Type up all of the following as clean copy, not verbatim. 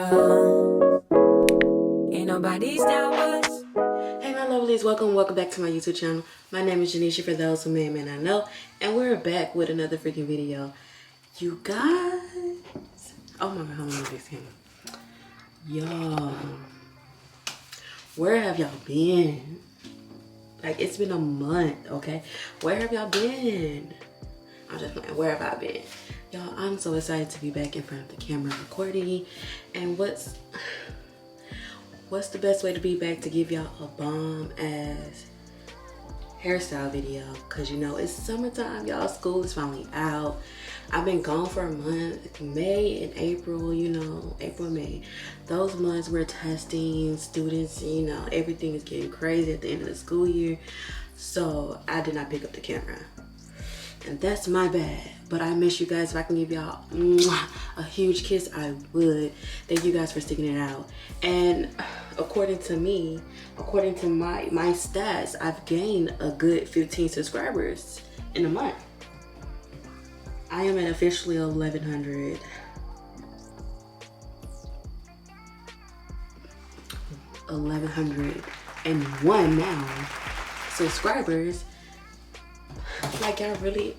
Ain't nobody's down but us. Hey my lovelies, welcome back to my YouTube channel. My name is Djanesha for those who may or may not know, and we're back with another freaking video. You guys, oh my god, hold on, this camera. Y'all, where have y'all been? Like, it's been a month, okay? Where have y'all been? I'm just playing. Where have I been? Y'all, I'm so excited to be back in front of the camera recording. And what's the best way to be back to give y'all a bomb ass hairstyle video? Because you know, it's summertime, y'all. School is finally out. I've been gone for a month. May and April, you know, April, May. Those months we're testing students, you know, everything is getting crazy at the end of the school year. So I did not pick up the camera. And that's my bad. But I miss you guys. If I can give y'all a huge kiss, I would. Thank you guys for sticking it out. And according to me, according to my stats, I've gained a good 15 subscribers in a month. I am at officially 1101 now subscribers. Like, y'all really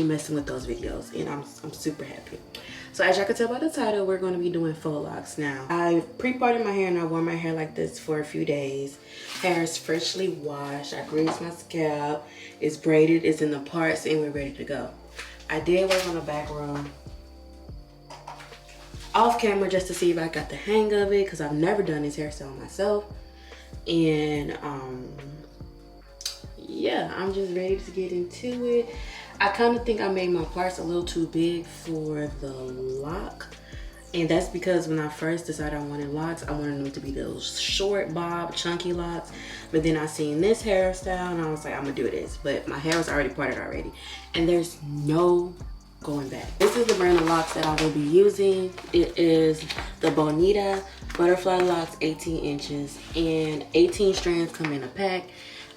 messing with those videos, and I'm super happy. So as y'all can tell by the title, we're going to be doing faux locks now. I pre-parted my hair and I wore my hair like this for a few days. Hair is freshly washed. I greased my scalp. It's braided. It's in the parts, and we're ready to go. I did work on the back room off camera just to see if I got the hang of it, because I've never done this hairstyle myself. And yeah, I'm just ready to get into it. I kind of think I made my parts a little too big for the lock, and that's because when I first decided I wanted locks, I wanted them to be those short bob chunky locks. But then I seen this hairstyle and I was like, I'm gonna do this. But my hair was already parted already, and there's no going back. This is the brand of locks that I will be using. It is the Bonita Butterfly Locks 18 inches, and 18 strands come in a pack.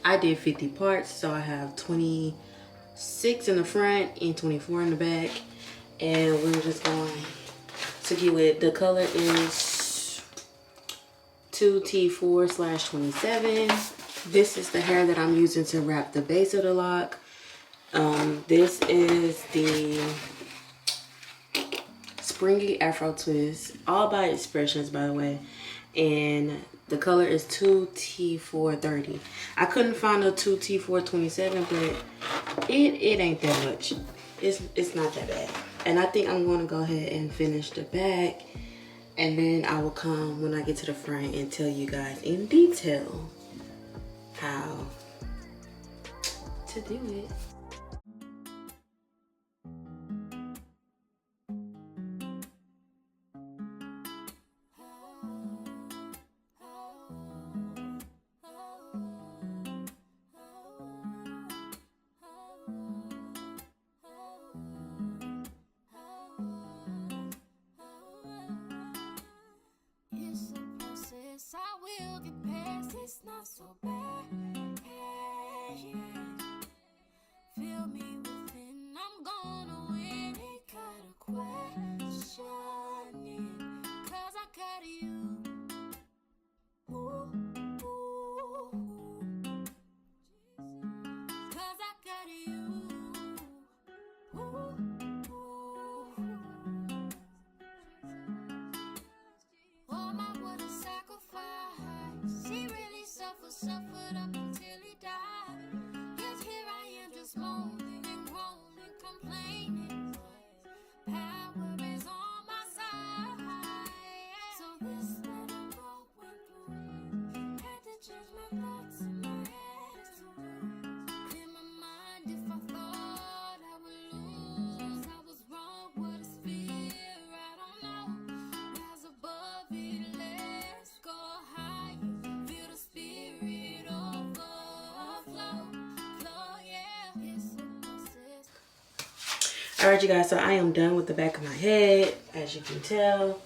I did 50 parts, so I have 26 in the front and 24 in the back. And we're just going to get with, the color is 2T4/27. This is the hair that I'm using to wrap the base of the lock. This is the Springy Afro Twist, all by Expressions, by the way. And the color is 2T430. I couldn't find a 2T427, but it ain't that much. It's not that bad. And I think I'm gonna go ahead and finish the back, and then I will come when I get to the front and tell you guys in detail how to do it. I will get past, it's not so bad. Yeah. Feel me within, I'm gonna win it. Got a question, 'cause I got you. Ooh, ooh, 'cause I got you. Ooh, ooh. Oh my, what a sacrifice. He really suffered up until he died. Yet here I am, just moaning and groaning, complaining. Power is on my side. So this that I'm going through, had to change my thoughts and my attitude. Clear my mind if I thought I would lose. I was wrong, what is fear? I don't know. Rise above it, let's go higher. Feel the spirit overflow. Flow, yeah. It's a process. Alright you guys, so I am done with the back of my head, as you can tell.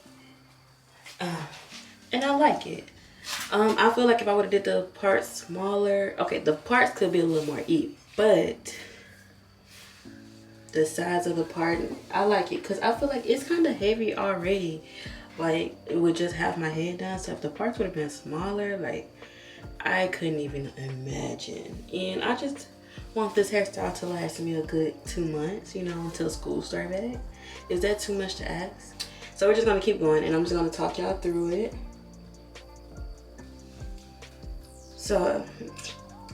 And I like it. I feel like if I would have did the parts smaller, okay, the parts could be a little more even, but the size of the part. I like it because I feel like it's kind of heavy already. Like, it would just have my head down. So if the parts would have been smaller, like, I couldn't even imagine. And I just want this hairstyle to last me a good 2 months, you know, until school start back. Is that too much to ask? So we're just gonna keep going, and I'm just gonna talk y'all through it. So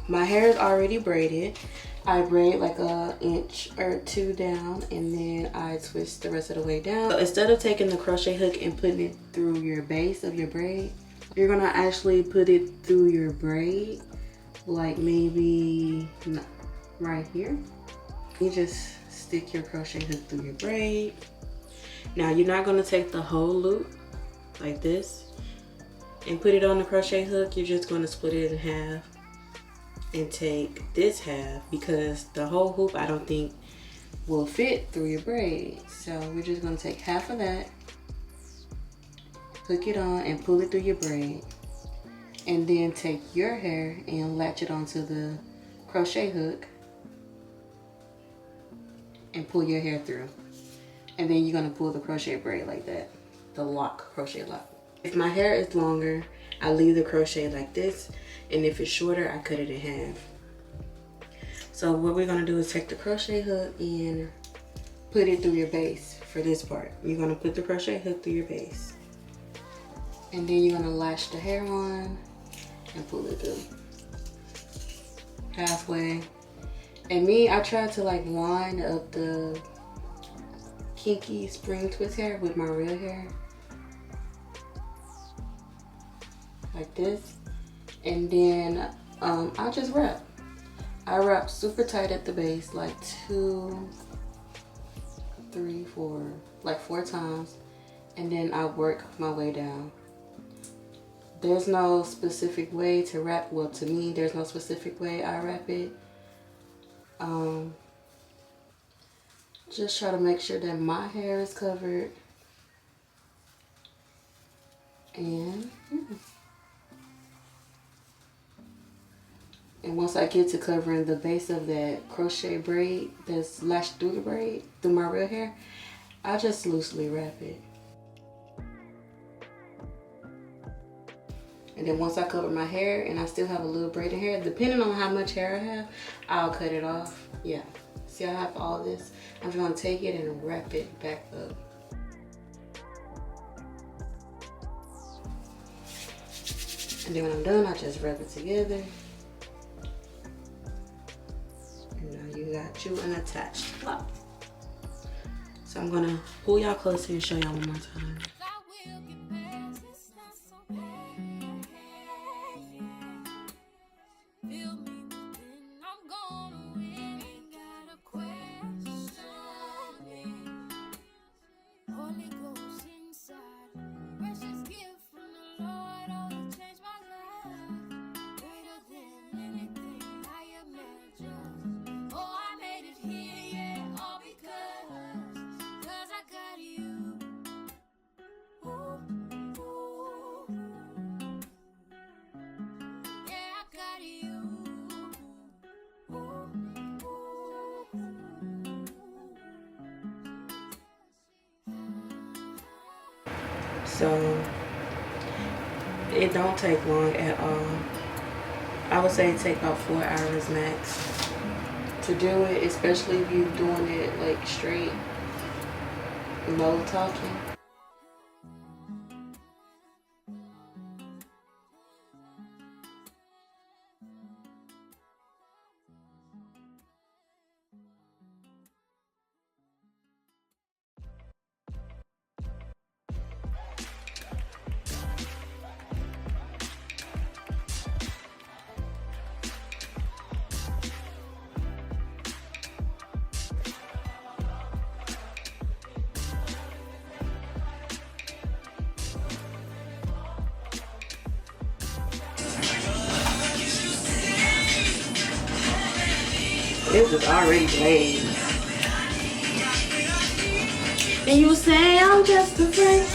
my hair is already braided. I braid like an inch or 2 down, and then I twist the rest of the way down. So instead of taking the crochet hook and putting it through your base of your braid, you're gonna actually put it through your braid, like maybe right here. You just stick your crochet hook through your braid. Now you're not gonna take the whole loop like this and put it on the crochet hook. You're just gonna split it in half and take this half, because the whole hoop I don't think will fit through your braid. So we're just gonna take half of that, hook it on and pull it through your braid, and then take your hair and latch it onto the crochet hook and pull your hair through. And then you're gonna pull the crochet braid like that, the lock, crochet lock. If my hair is longer, I leave the crochet like this, and if it's shorter, I cut it in half. So what we're gonna do is take the crochet hook and put it through your base for this part. You're gonna put the crochet hook through your base, and then you're gonna latch the hair on and pull it through halfway. And me, I try to like line up the kinky spring twist hair with my real hair like this, and then I just wrap. I wrap super tight at the base, like 2, 3, 4, like 4 times, and then I work my way down. There's no specific way to wrap. Well, to me, there's no specific way I wrap it. Just try to make sure that my hair is covered, and yeah. And once I get to covering the base of that crochet braid that's lashed through the braid, through my real hair, I just loosely wrap it. And then once I cover my hair and I still have a little braided hair, depending on how much hair I have, I'll cut it off. Yeah, see, I have all this. I'm just gonna take it and wrap it back up. And then when I'm done, I just rub it together. You got you an attached lock. So I'm gonna pull y'all closer and show y'all one more time. So it don't take long at all. I would say it take about 4 hours max to do it, especially if you're doing it like straight, no talking. It was already blazed. And you say I'm just a friend.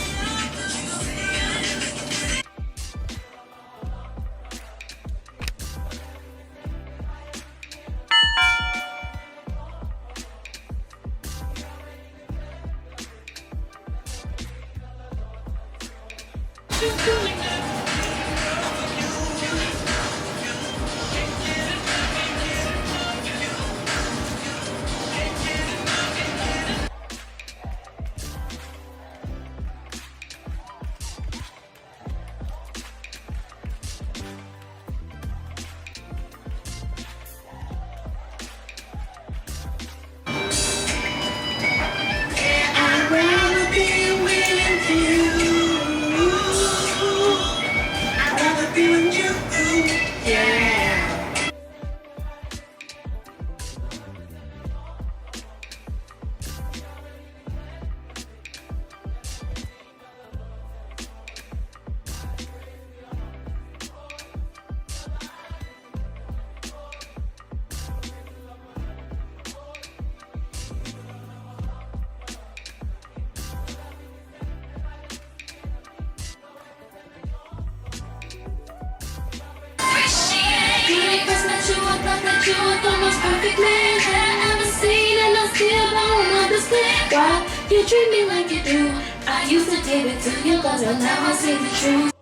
You're the most perfect man that I ever seen, and I still don't understand why you treat me like you do. I used to give it to you, but now I see the truth.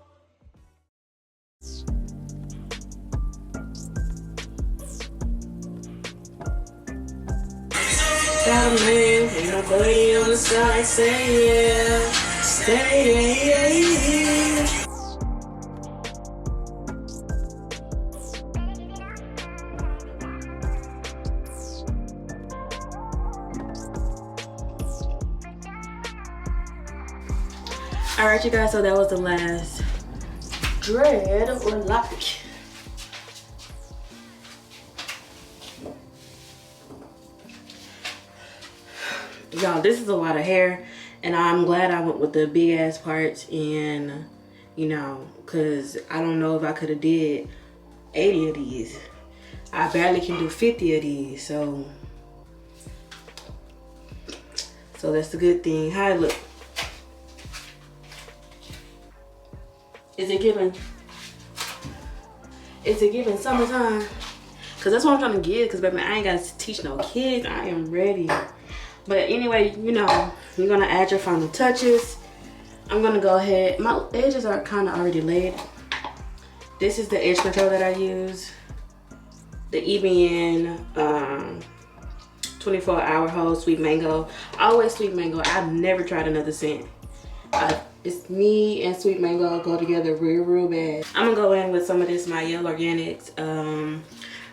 Got a man and a buddy on the side, say yeah, say yeah. All right, you guys, so that was the last dread or lock. Y'all, this is a lot of hair, and I'm glad I went with the big ass parts, and you know, cause I don't know if I could have did 80 of these. I barely can do 50 of these, so that's a good thing. How it look? Is it giving summertime? Cause that's what I'm trying to get, cause baby, I ain't gotta teach no kids. I am ready. But anyway, you know, you're gonna add your final touches. I'm gonna go ahead, my edges are kind of already laid. This is the edge control that I use. The EBN 24-hour hold Sweet Mango. Always Sweet Mango. I've never tried another scent. It's me and Sweet Mango go together real bad. I'm gonna go in with some of this My Yellow Organics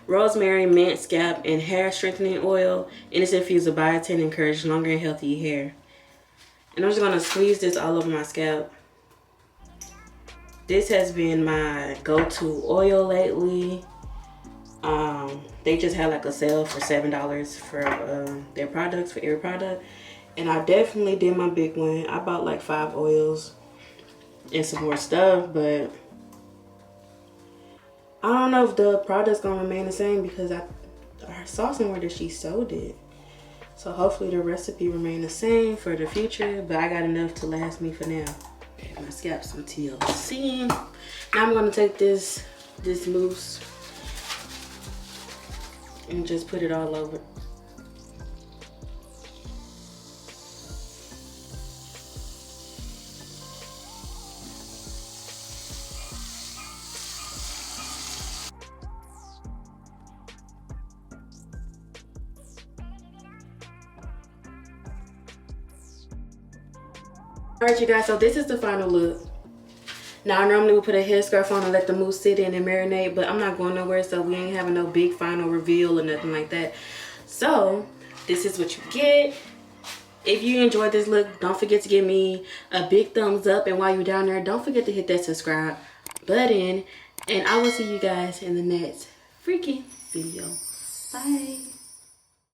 rosemary, mint, scalp, and hair strengthening oil, and it's infused with biotin, encourage longer and healthy hair. And I'm just gonna squeeze this all over my scalp. This has been my go-to oil lately. They just had like a sale for $7 for their products, for every product. And I definitely did my big one. I bought like 5 oils and some more stuff, but I don't know if the product's gonna remain the same because I saw somewhere that she sold it. So hopefully the recipe remain the same for the future, but I got enough to last me for now. Give my scalp some TLC. Now I'm gonna take this mousse and just put it all over. Alright, you guys, so this is the final look. Now I normally would put a headscarf on and let the mousse sit in and marinate, but I'm not going nowhere, so we ain't having no big final reveal or nothing like that. So this is what you get. If you enjoyed this look, don't forget to give me a big thumbs up, and while you're down there, don't forget to hit that subscribe button, and I will see you guys in the next freaky video. Bye.